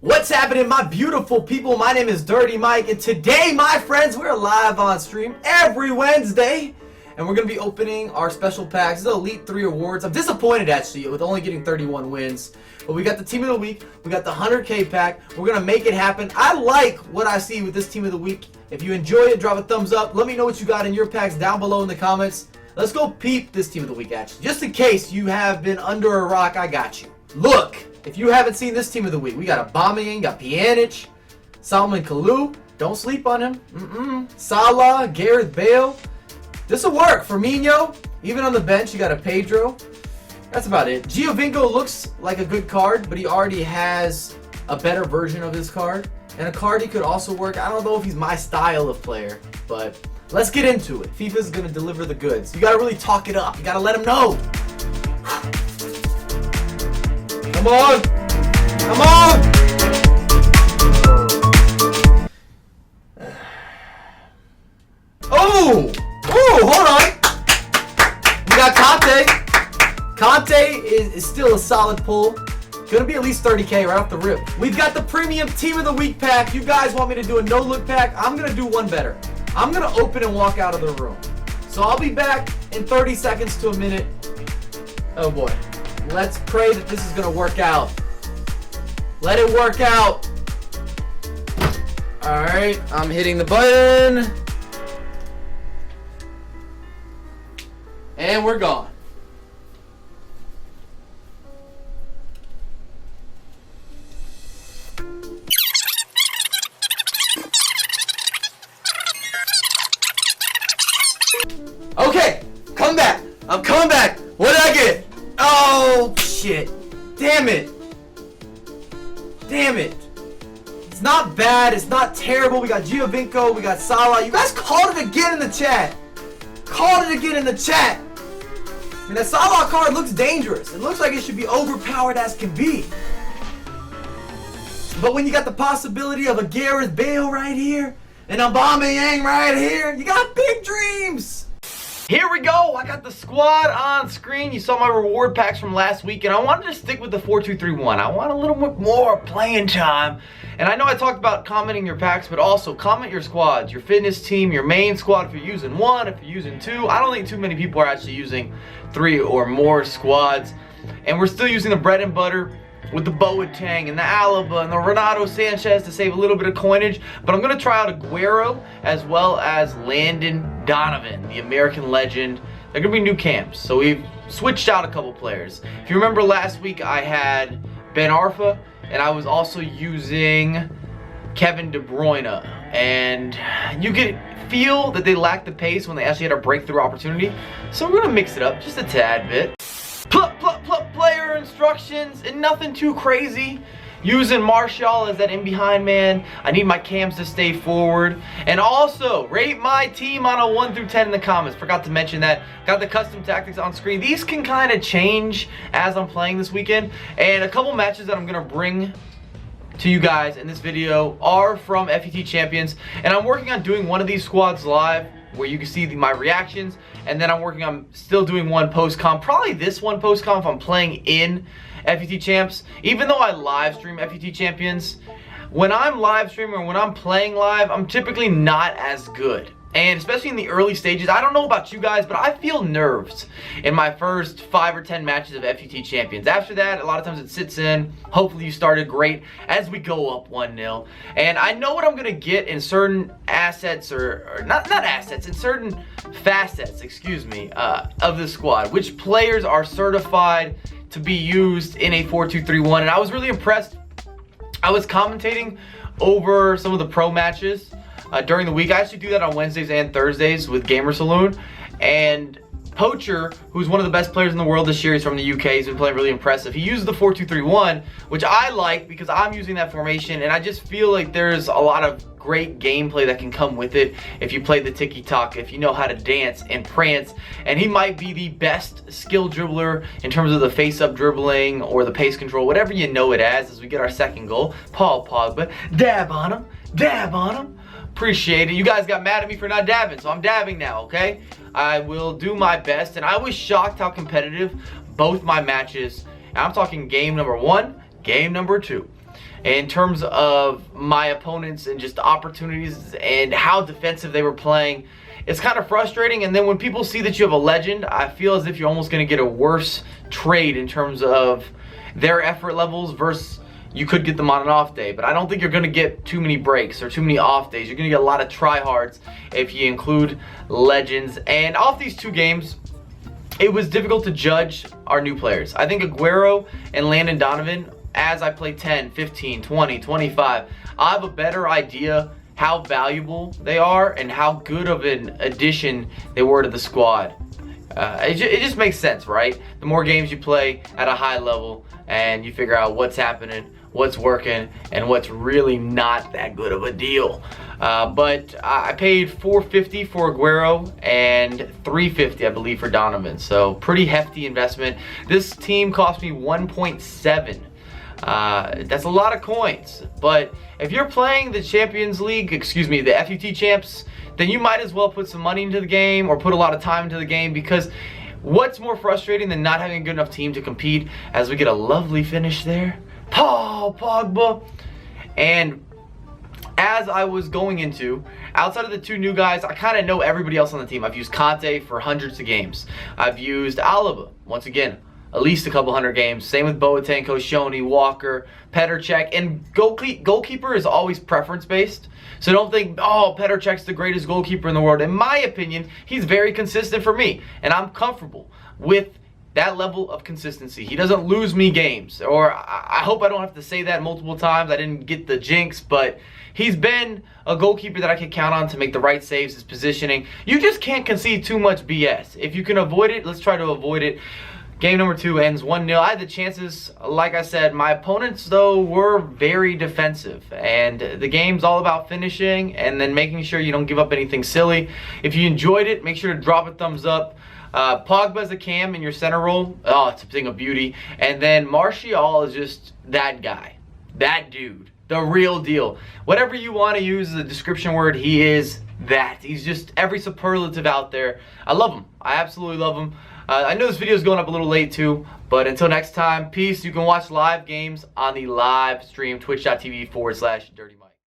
What's happening, my beautiful people? My name is Dirty Mike, and today, my friends, we're live on stream every Wednesday, and we're going to be opening our special packs. This is Elite 3 awards. I'm disappointed, actually, with only getting 31 wins, but we got the Team of the Week, we got the 100K pack. We're going to make it happen. I like what I see with this Team of the Week. If you enjoy it, drop a thumbs up. Let me know what you got in your packs down below in the comments. Let's go peep this Team of the Week, actually. Just in case you have been under a rock, I got you. Look! If you haven't seen this Team of the Week, we got Aubameyang, got Pjanic, Salman Kalou, don't sleep on him, Salah, Gareth Bale. This will work. Firmino, even on the bench, you got a Pedro. That's about it. Giovinco looks like a good card, but he already has a better version of this card. And a card he could also work. I don't know if he's my style of player, but let's get into it. FIFA's going to deliver the goods. You got to really talk it up. You got to let him know. Come on! Come on! Oh! Oh, hold on! We got Conte. Conte is still a solid pull. Gonna be at least 30K right off the rip. We've got the premium Team of the Week pack. You guys want me to do a no-look pack? I'm gonna do one better. I'm gonna open and walk out of the room. So I'll be back in 30 seconds to a minute. Oh boy. Let's pray that this is going to work out. Let it work out. Alright, I'm hitting the button. And we're gone. Okay, come back. I'm coming back. What did I get? Oh, shit. Damn it. Damn it. It's not bad. It's not terrible. We got Giovinco. We got Salah. You guys called it again in the chat. Called it again in the chat. And that Salah card looks dangerous. It looks like it should be overpowered as can be. But when you got the possibility of a Gareth Bale right here, and Aubameyang right here, you got big dreams. Here we go. I got the squad on screen. You saw my reward packs from last week, and I wanted to stick with the 4-2-3-1. I want a little bit more playing time. And I know I talked about commenting your packs, but also comment your squads, your fitness team, your main squad if you're using one, if you're using two. I don't think too many people are actually using 3 or more squads. And we're still using the bread and butter with the Boateng and the Alaba and the Renato Sanchez to save a little bit of coinage. But I'm going to try out Aguero as well as Landon Donovan, the American legend. They're going to be new camps, so we've switched out a couple players. If you remember last week, I had Ben Arfa, and I was also using Kevin De Bruyne. And you could feel that they lacked the pace when they actually had a breakthrough opportunity. So we're going to mix it up just a tad bit. Player instructions and nothing too crazy. Using Martial as that in behind man. I need my cams to stay forward. And also, rate my team on a 1 through 10 in the comments. Forgot to mention that. Got the custom tactics on screen. These can kind of change as I'm playing this weekend. And a couple matches that I'm going to bring to you guys in this video are from FUT Champions. And I'm working on doing one of these squads live, where you can see my reactions, and then I'm working on still doing one post-comp, probably this one post-comp if I'm playing in FUT Champs. Even though I live stream FUT Champions, when I'm live streaming or when I'm playing live, I'm typically not as good. And especially in the early stages, I don't know about you guys, but I feel nerves in my first 5 or 10 matches of FUT Champions. After that, a lot of times it sits in. Hopefully you started great as we go up 1-0. And I know what I'm going to get in certain assets, or not assets, in certain facets, excuse me, of the squad. Which players are certified to be used in a 4-2-3-1. And I was really impressed. I was commentating over some of the pro matches during the week. I actually do that on Wednesdays and Thursdays with Gamer Saloon. And Poacher, who's one of the best players in the world this year, he's from the UK, he's been playing really impressive. He uses the 4-2-3-1, which I like because I'm using that formation, and I just feel like there's a lot of great gameplay that can come with it if you play the tiki-taka, if you know how to dance and prance. And he might be the best skill dribbler in terms of the face-up dribbling or the pace control, whatever you know it as we get our second goal. Paul Pogba, dab on him, dab on him. Appreciate it. You guys got mad at me for not dabbing, so I'm dabbing now, okay? I will do my best, and I was shocked how competitive both my matches, and I'm talking game number 1, game number 2. in terms of my opponents and just opportunities and how defensive they were playing. It's kind of frustrating, and then when people see that you have a legend, I feel as if you're almost going to get a worse trade in terms of their effort levels versus you could get them on an off day. But I don't think you're going to get too many breaks or too many off days. You're going to get a lot of tryhards if you include legends. And off these 2 games, it was difficult to judge our new players. I think Aguero and Landon Donovan, as I play 10, 15, 20, 25, I have a better idea how valuable they are and how good of an addition they were to the squad. It just makes sense, right? The more games you play at a high level and you figure out what's happening, what's working, and what's really not that good of a deal. But I paid $450 for Aguero and $350, I believe, for Donovan. So pretty hefty investment. This team cost me 1.7. That's a lot of coins, but if you're playing the Champions League, the FUT champs, then you might as well put some money into the game or put a lot of time into the game, because what's more frustrating than not having a good enough team to compete? As we get a lovely finish there, Paul Pogba. And as I was going into, outside of the 2 new guys, I kind of know everybody else on the team. I've used Conte for hundreds of games. I've used Alaba, once again, at least a couple hundred games. Same with Boateng, Koscielny, Walker, Petr Cech. And goalkeeper is always preference-based. So don't think, oh, Petr Cech's the greatest goalkeeper in the world. In my opinion, he's very consistent for me. And I'm comfortable with that level of consistency. He doesn't lose me games. Or I hope I don't have to say that multiple times. I didn't get the jinx, but he's been a goalkeeper that I can count on to make the right saves, his positioning. You just can't concede too much BS. If you can avoid it, let's try to avoid it. Game number 2 ends 1-0. I had the chances, like I said. My opponents, though, were very defensive. And the game's all about finishing and then making sure you don't give up anything silly. If you enjoyed it, make sure to drop a thumbs up. Pogba as a cam in your center role. Oh, it's a thing of beauty. And then Martial is just that guy. That dude. The real deal. Whatever you want to use as a description word, he is that. He's just every superlative out there. I love him. I absolutely love him. I know this video is going up a little late too, but until next time, peace. You can watch live games on the live stream, twitch.tv/DirtyMike.